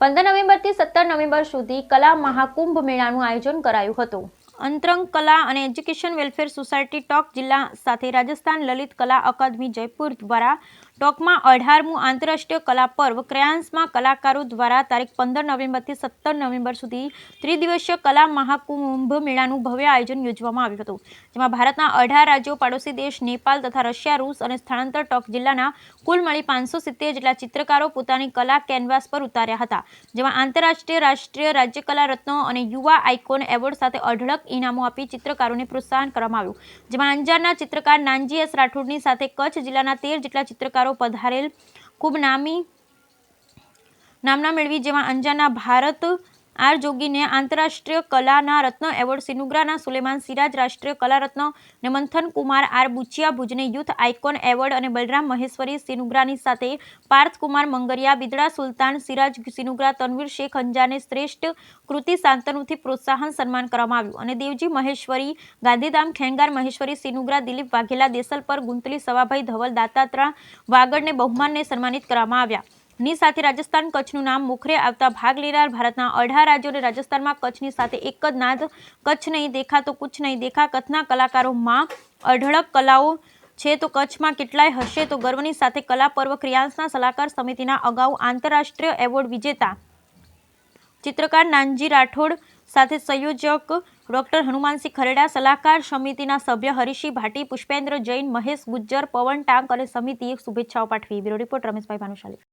15 નવેમ્બરથી 17 નવેમ્બર સુધી કલા મહાકુંભ મેળાનું આયોજન કરાયું હતું। અંતરંગ કલા અને એજ્યુકેશન વેલફેર સોસાયટી ટોંક જિલ્લા સાથે રાજસ્થાન લલિત કલા અકાદમી જયપુર દ્વારા ટોંકમાં 18મું આંતરરાષ્ટ્રીય કલા પર્વ ક્રેયાન્સમાં કલાકારો દ્વારા તારીખ 15 નવેમ્બરથી 17 નવેમ્બર સુધી ત્રિદિવસીય કલા મહાકુંભ મેળાનું ભવ્ય આયોજન યોજવામાં આવ્યું હતું, જેમાં ભારતના 18 રાજ્યો, પાડોશી દેશ નેપાલ તથા રશિયા, રૂસ અને સ્થળાંતર ટોંક જિલ્લાના કુલ મળી 570 જેટલા ચિત્રકારો પોતાની કલા કેનવાસ પર ઉતાર્યા હતા, જેમાં આંતરરાષ્ટ્રીય, રાષ્ટ્રીય, રાજ્ય કલા રત્નો અને યુવા આઇકોન એવોર્ડ સાથે અઢળક ઇનામો આપી ચિત્રકારોને પ્રોત્સાહન કરવામાં આવ્યું, જેમાં અંજારના ચિત્રકાર નાનજી એસ રાઠોડની સાથે કચ્છ જિલ્લાના 13 જેટલા ચિત્રકારો પધારેલ ખૂબ નામના મેળવી, જેમાં અંજારના ભારત આર જોગીને આંતરરાષ્ટ્રીય કલાના રત્ન એવોર્ડ, સિનુગ્રાના સુલેમાન સિરાજ રાષ્ટ્રીય કલા રત્ન અને મંથન Kumar R બુચિયા ભુજને youth icon award અને બલરામ મહેશ્વરી સિનુગ્રાની સાથે પાર્થ કુમાર મંગરિયા, બિદડા સુલતાન સિરાજ સિનુગ્રા, તનવીર શેખ અંજારને શ્રેષ્ઠ કૃતિ શાંતનુથી પ્રોત્સાહન સન્માન કરવામાં આવ્યું અને દેવજી મહેશ્વરી, ગાંધીધામ ખેંગાર મહેશ્વરી સિનુગ્રા, દિલીપ વાઘેલા દેસલપર, ગુંતલી સવાભાઈ ધવલ દાતાત્રા વાગડને બહુમાનને સન્માનિત કરવામાં આવ્યા ની સાથે રાજસ્થાન કચ્છનું નામ મોખરે આવતા ભાગ લેનાર ભારતના 18 રાજ્યો અને રાજસ્થાનમાં કચ્છની સાથે એક જ નાદ કચ્છ નહીં દેખા તો કુછ નહીં દેખા કચ્છના કલાકારોમાં અઢળક કલાઓ છે તો કચ્છમાં કેટલાય હશે તો ગર્વની સાથે કલા પર્વ ક્રિયાન્સના સલાહકાર સમિતિના અગાઉ આંતરરાષ્ટ્રીય એવોર્ડ વિજેતા ચિત્રકાર નાનજી રાઠોડ સાથે સંયોજક ડોક્ટર હનુમાનસિંહ ખરેડા, સલાહકાર સમિતિના સભ્ય હરીશી ભાટી, પુષ્પેન્દ્ર જૈન, મહેશ ગુજ્જર, પવન ટાંક અને સમિતિએ શુભેચ્છાઓ પાઠવી। Bureau report Rameshbhai Bhanushali.